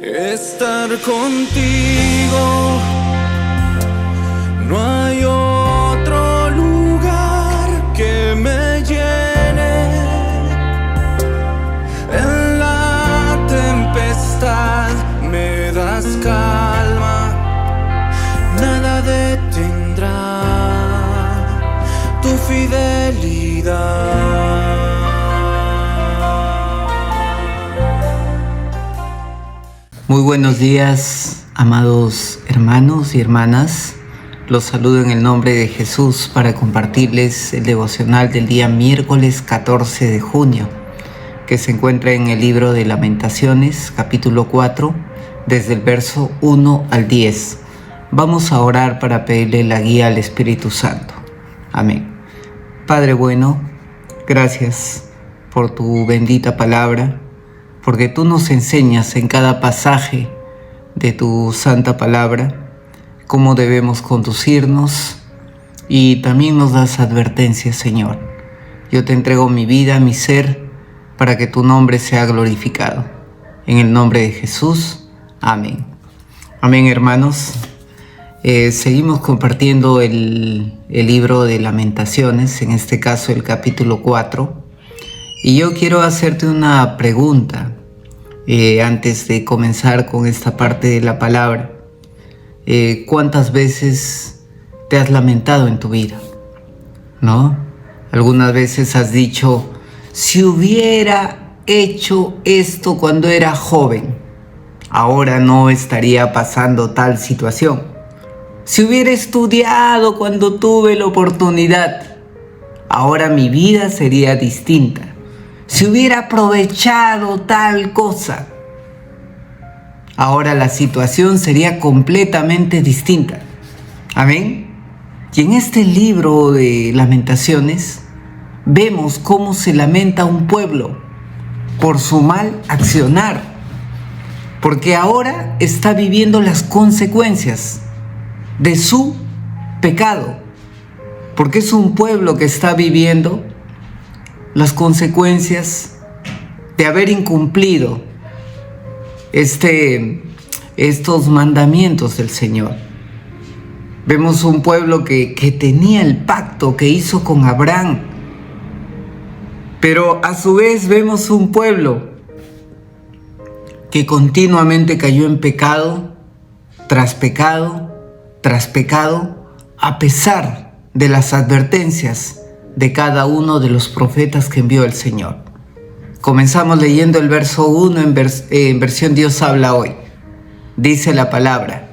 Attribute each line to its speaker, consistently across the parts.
Speaker 1: estar contigo. No hay otro lugar que me llene. En la tempestad me das calma, nada detendrá tu fidelidad.
Speaker 2: Muy buenos días, amados hermanos y hermanas. Los saludo en el nombre de Jesús para compartirles el devocional del día miércoles 14 de junio, que se encuentra en el libro de Lamentaciones, capítulo 4, desde el verso 1 al 10. Vamos a orar para pedirle la guía al Espíritu Santo. Amén. Padre bueno, gracias por tu bendita palabra, porque tú nos enseñas en cada pasaje de tu santa palabra cómo debemos conducirnos y también nos das advertencias, Señor. Yo te entrego mi vida, mi ser, para que tu nombre sea glorificado. En el nombre de Jesús, amén. Amén, hermanos. Seguimos compartiendo el libro de Lamentaciones, en este caso el capítulo 4. Y yo quiero hacerte una pregunta antes de comenzar con esta parte de la palabra. ¿Cuántas veces te has lamentado en tu vida? ¿No? Algunas veces has dicho, si hubiera hecho esto cuando era joven, ahora no estaría pasando tal situación. Si hubiera estudiado cuando tuve la oportunidad, ahora mi vida sería distinta. Si hubiera aprovechado tal cosa, ahora la situación sería completamente distinta. Amén. Y en este libro de Lamentaciones vemos cómo se lamenta un pueblo por su mal accionar, porque ahora está viviendo las consecuencias de su pecado, porque es un pueblo que está viviendo las consecuencias de haber incumplido estos mandamientos del Señor. Vemos un pueblo que tenía el pacto que hizo con Abraham, pero a su vez vemos un pueblo que continuamente cayó en pecado, tras pecado, tras pecado, a pesar de las advertencias de cada uno de los profetas que envió el Señor. Comenzamos leyendo el verso 1 en versión Dios habla hoy. Dice la palabra: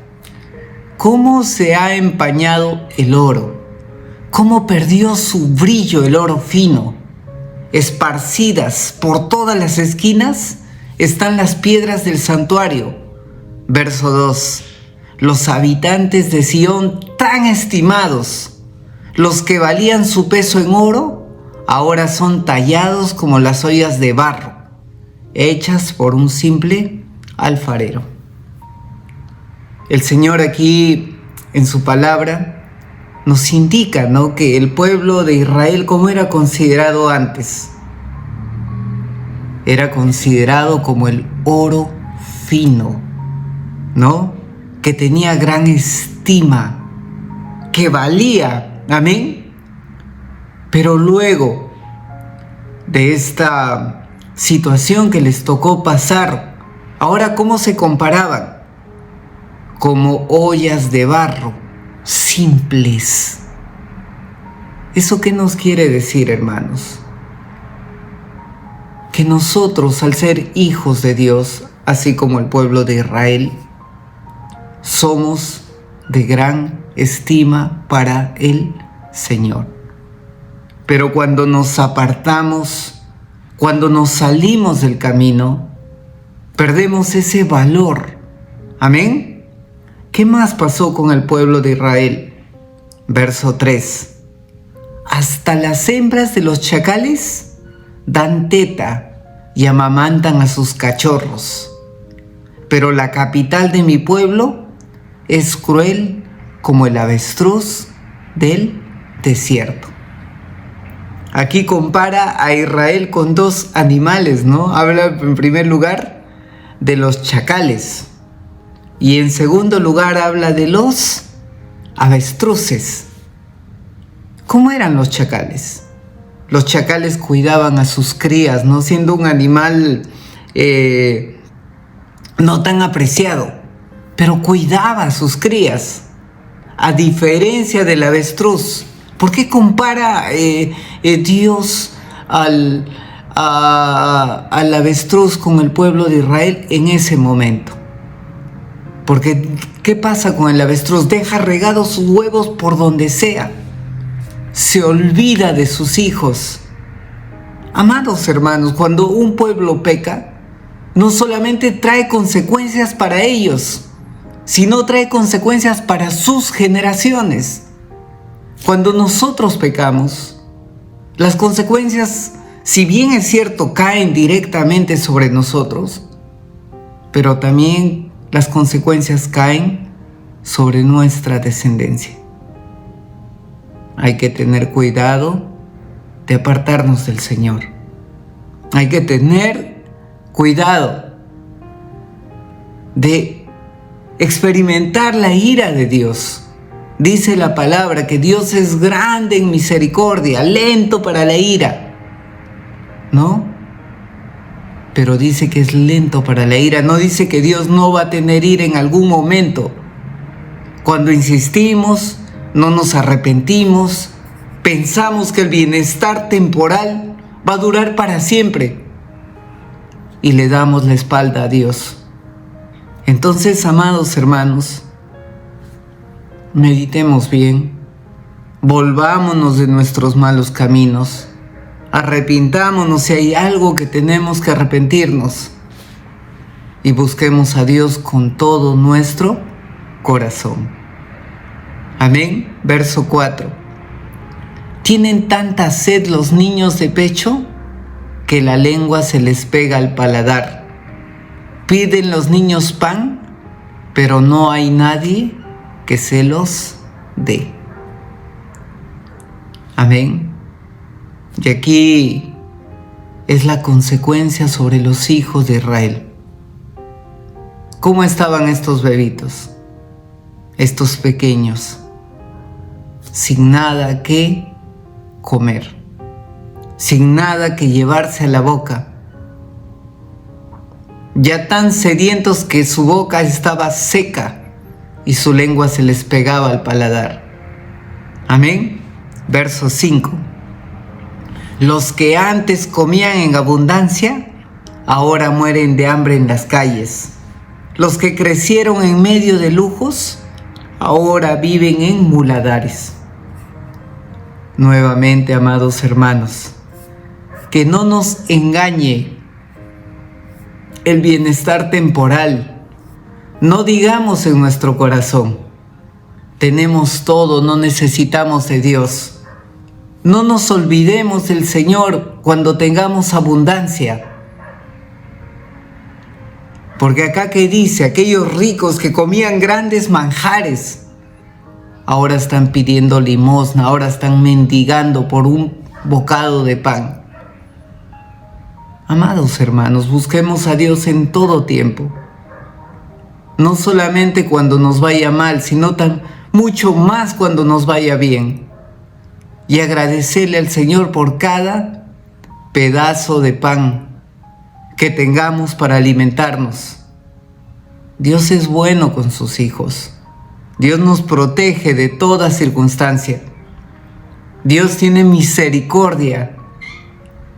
Speaker 2: ¿cómo se ha empañado el oro? ¿Cómo perdió su brillo el oro fino? Esparcidas por todas las esquinas están las piedras del santuario. Verso 2. Los habitantes de Sión tan estimados, los que valían su peso en oro, ahora son tallados como las ollas de barro, hechas por un simple alfarero. El Señor aquí, en su palabra, nos indica, ¿no?, que el pueblo de Israel, ¿cómo era considerado antes? Era considerado como el oro fino, ¿no?, que tenía gran estima, que valía. Amén. Pero luego de esta situación que les tocó pasar, ahora ¿cómo se comparaban? Como ollas de barro, simples. ¿Eso qué nos quiere decir, hermanos? Que nosotros, al ser hijos de Dios, así como el pueblo de Israel, somos de gran estima para el Señor. Pero cuando nos apartamos, cuando nos salimos del camino, perdemos ese valor. Amén. ¿Qué más pasó con el pueblo de Israel? Verso 3. Hasta las hembras de los chacales dan teta y amamantan a sus cachorros. Pero la capital de mi pueblo es cruel como el avestruz del desierto. Aquí compara a Israel con dos animales, ¿no? Habla en primer lugar de los chacales. Y en segundo lugar habla de los avestruces. ¿Cómo eran los chacales? Los chacales cuidaban a sus crías, no siendo un animal no tan apreciado, pero cuidaba a sus crías, a diferencia del avestruz. ¿Por qué compara Dios al avestruz con el pueblo de Israel en ese momento? Porque ¿qué pasa con el avestruz? Deja regados sus huevos por donde sea. Se olvida de sus hijos. Amados hermanos, cuando un pueblo peca, no solamente trae consecuencias para ellos, sino trae consecuencias para sus generaciones. Cuando nosotros pecamos, las consecuencias, si bien es cierto, caen directamente sobre nosotros, pero también las consecuencias caen sobre nuestra descendencia. Hay que tener cuidado de apartarnos del Señor. Hay que tener cuidado de experimentar la ira de Dios. Dice la palabra que Dios es grande en misericordia, lento para la ira, ¿no? Pero dice que es lento para la ira. No dice que Dios no va a tener ira en algún momento. Cuando insistimos, no nos arrepentimos, pensamos que el bienestar temporal va a durar para siempre y le damos la espalda a Dios. Entonces, amados hermanos, meditemos bien, volvámonos de nuestros malos caminos, arrepintámonos si hay algo que tenemos que arrepentirnos y busquemos a Dios con todo nuestro corazón. Amén. Verso 4. ¿Tienen tanta sed los niños de pecho que la lengua se les pega al paladar? Piden los niños pan, pero no hay nadie que se los dé. Amén. Y aquí es la consecuencia sobre los hijos de Israel. ¿Cómo estaban estos bebitos? Estos pequeños, sin nada que comer, sin nada que llevarse a la boca, ya tan sedientos que su boca estaba seca y su lengua se les pegaba al paladar. Amén. Verso 5. Los que antes comían en abundancia, ahora mueren de hambre en las calles. Los que crecieron en medio de lujos, ahora viven en muladares. Nuevamente, amados hermanos, que no nos engañe el bienestar temporal. No digamos en nuestro corazón, tenemos todo, no necesitamos de Dios. No nos olvidemos del Señor cuando tengamos abundancia. Porque acá que dice, aquellos ricos que comían grandes manjares, ahora están pidiendo limosna, ahora están mendigando por un bocado de pan. Amados hermanos, busquemos a Dios en todo tiempo. No solamente cuando nos vaya mal, sino mucho más cuando nos vaya bien. Y agradecerle al Señor por cada pedazo de pan que tengamos para alimentarnos. Dios es bueno con sus hijos. Dios nos protege de toda circunstancia. Dios tiene misericordia.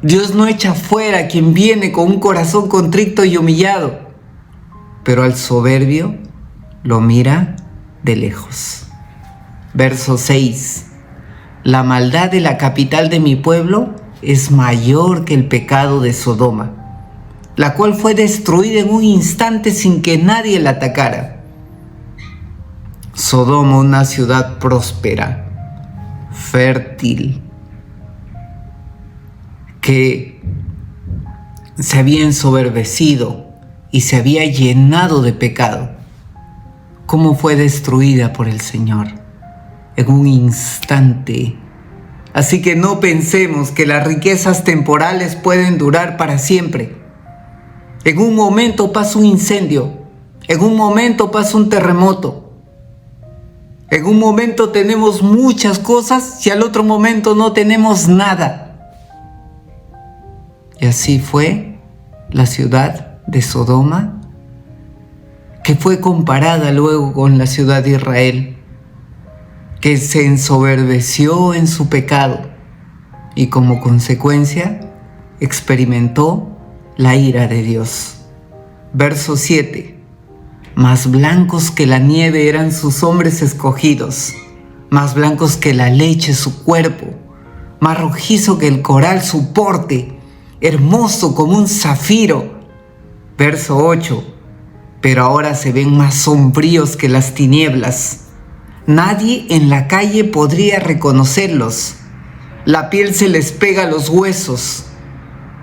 Speaker 2: Dios no echa fuera a quien viene con un corazón contrito y humillado, pero al soberbio lo mira de lejos. Verso 6. La maldad de la capital de mi pueblo es mayor que el pecado de Sodoma, la cual fue destruida en un instante sin que nadie la atacara. Sodoma, una ciudad próspera, fértil, que se había ensoberbecido y se había llenado de pecado. ¿Cómo fue destruida por el Señor? En un instante. Así que no pensemos que las riquezas temporales pueden durar para siempre. En un momento pasa un incendio, en un momento pasa un terremoto, en un momento tenemos muchas cosas y al otro momento no tenemos nada. Y así fue la ciudad de Sodoma, que fue comparada luego con la ciudad de Israel, que se ensoberbeció en su pecado y como consecuencia experimentó la ira de Dios. Verso 7. Más blancos que la nieve eran sus hombres escogidos, más blancos que la leche su cuerpo, más rojizo que el coral su porte, hermoso como un zafiro. Verso 8. Pero ahora se ven más sombríos que las tinieblas. Nadie en la calle podría reconocerlos. La piel se les pega a los huesos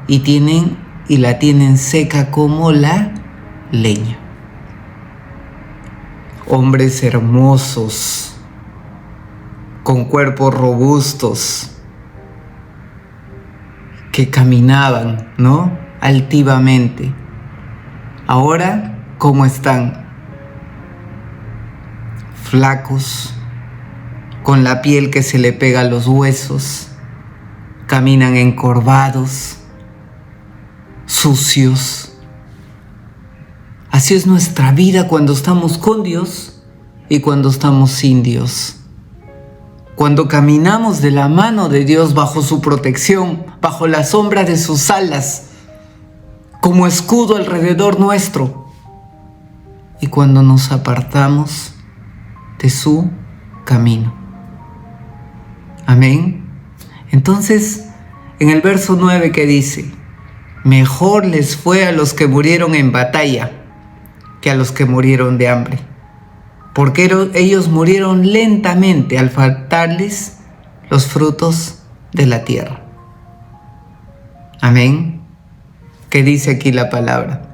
Speaker 2: y la tienen seca como la leña. Hombres hermosos, con cuerpos robustos, que caminaban, ¿no?, altivamente. Ahora, ¿cómo están? Flacos, con la piel que se le pega a los huesos, caminan encorvados, sucios. Así es nuestra vida cuando estamos con Dios y cuando estamos sin Dios. Cuando caminamos de la mano de Dios bajo su protección, bajo la sombra de sus alas, como escudo alrededor nuestro. Y cuando nos apartamos de su camino. Amén. Entonces, en el verso 9 que dice: mejor les fue a los que murieron en batalla que a los que murieron de hambre, porque ellos murieron lentamente al faltarles los frutos de la tierra. Amén. ¿Qué dice aquí la palabra?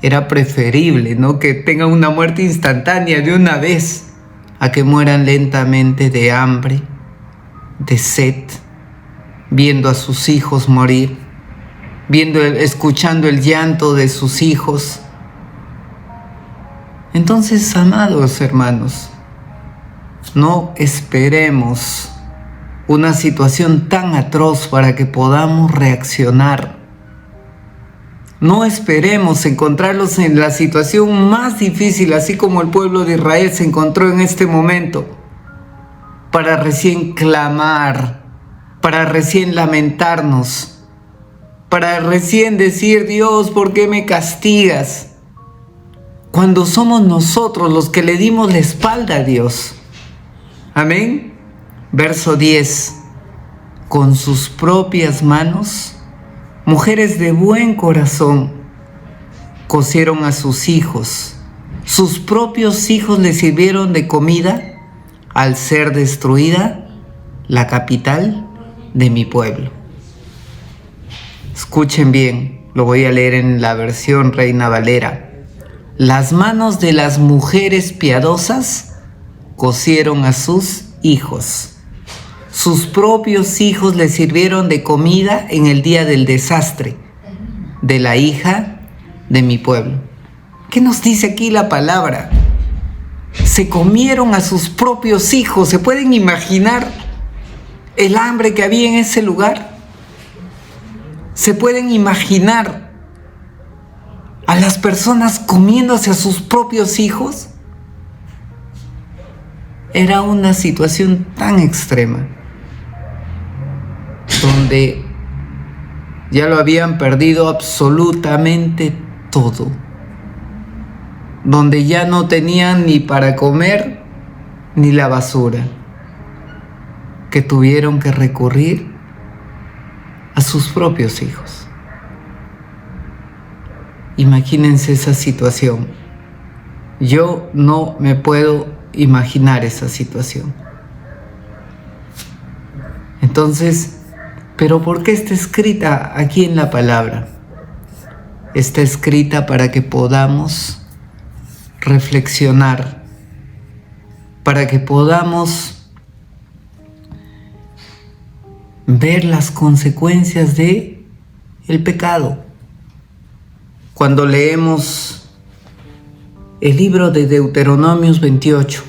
Speaker 2: Era preferible, ¿no?, que tengan una muerte instantánea de una vez, a que mueran lentamente de hambre, de sed, viendo a sus hijos morir, escuchando el llanto de sus hijos. Entonces, amados hermanos, no esperemos una situación tan atroz para que podamos reaccionar. No esperemos encontrarlos en la situación más difícil, así como el pueblo de Israel se encontró en este momento, para recién clamar, para recién lamentarnos, para recién decir: Dios, ¿por qué me castigas? Cuando somos nosotros los que le dimos la espalda a Dios. Amén. Verso 10. Con sus propias manos, mujeres de buen corazón cocieron a sus hijos. Sus propios hijos les sirvieron de comida al ser destruida la capital de mi pueblo. Escuchen bien, lo voy a leer en la versión Reina Valera. Las manos de las mujeres piadosas cocieron a sus hijos. Sus propios hijos les sirvieron de comida en el día del desastre de la hija de mi pueblo. ¿Qué nos dice aquí la palabra? Se comieron a sus propios hijos. ¿Se pueden imaginar el hambre que había en ese lugar? ¿Se pueden imaginar a las personas comiéndose a sus propios hijos? Era una situación tan extrema, donde ya lo habían perdido absolutamente todo, donde ya no tenían ni para comer ni la basura, que tuvieron que recurrir a sus propios hijos. Imagínense esa situación. Yo no me puedo imaginar esa situación. Entonces, ¿pero por qué está escrita aquí en la palabra? Está escrita para que podamos reflexionar, para que podamos ver las consecuencias de el pecado. cuando leemos el libro de Deuteronomios 28.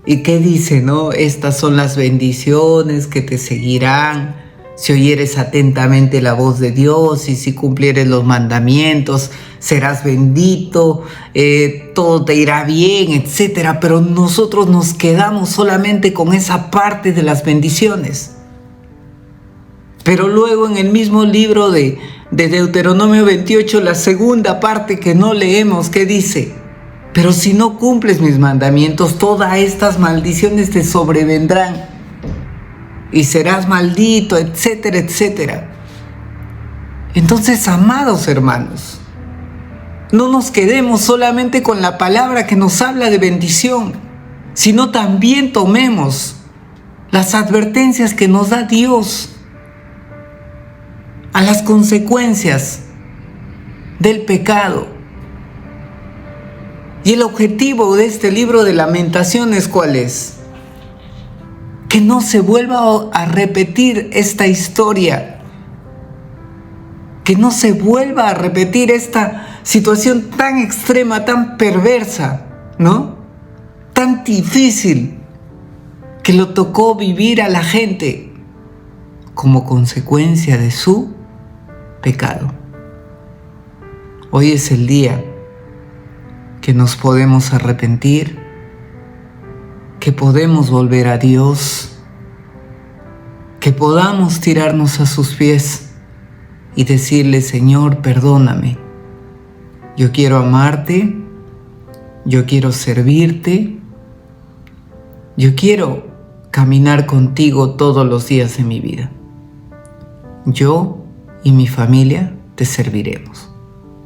Speaker 2: ¿Y qué dice, no? Estas son las bendiciones que te seguirán si oyeres atentamente la voz de Dios y si cumplieres los mandamientos, serás bendito, todo te irá bien, etc. Pero nosotros nos quedamos solamente con esa parte de las bendiciones. Pero luego en el mismo libro de Deuteronomio 28, la segunda parte que no leemos, ¿qué dice? Pero si no cumples mis mandamientos, todas estas maldiciones te sobrevendrán y serás maldito, etcétera, etcétera. Entonces, amados hermanos, no nos quedemos solamente con la palabra que nos habla de bendición, sino también tomemos las advertencias que nos da Dios a las consecuencias del pecado. Y el objetivo de este libro de Lamentaciones, ¿cuál es? Que no se vuelva a repetir esta historia, que no se vuelva a repetir esta situación tan extrema, tan perversa, ¿no? Tan difícil que lo tocó vivir a la gente como consecuencia de su pecado. Hoy es el día que nos podemos arrepentir, que podemos volver a Dios, que podamos tirarnos a sus pies y decirle: Señor, perdóname, yo quiero amarte, yo quiero servirte, yo quiero caminar contigo todos los días de mi vida. Yo y mi familia te serviremos.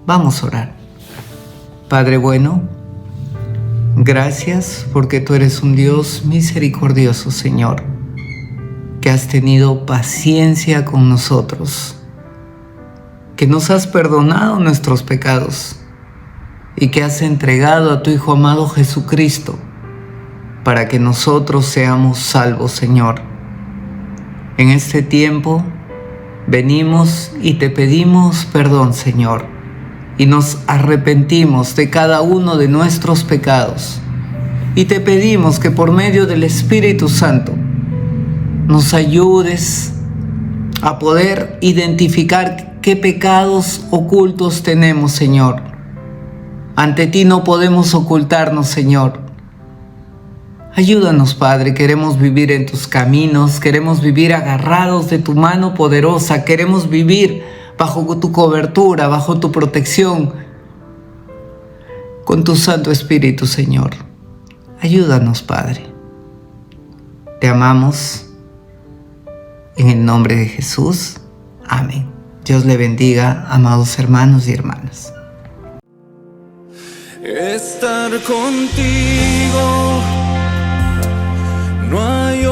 Speaker 2: Vamos a orar. Padre bueno, gracias porque tú eres un Dios misericordioso, Señor, que has tenido paciencia con nosotros, que nos has perdonado nuestros pecados y que has entregado a tu Hijo amado Jesucristo para que nosotros seamos salvos, Señor. En este tiempo venimos y te pedimos perdón, Señor, y nos arrepentimos de cada uno de nuestros pecados. Y te pedimos que por medio del Espíritu Santo nos ayudes a poder identificar qué pecados ocultos tenemos, Señor. Ante ti no podemos ocultarnos, Señor. Ayúdanos, Padre, queremos vivir en tus caminos, queremos vivir agarrados de tu mano poderosa, queremos vivir bajo tu cobertura, bajo tu protección, con tu Santo Espíritu, Señor. Ayúdanos, Padre. Te amamos. En el nombre de Jesús. Amén. Dios le bendiga, amados hermanos y hermanas.
Speaker 1: Estar contigo, no hay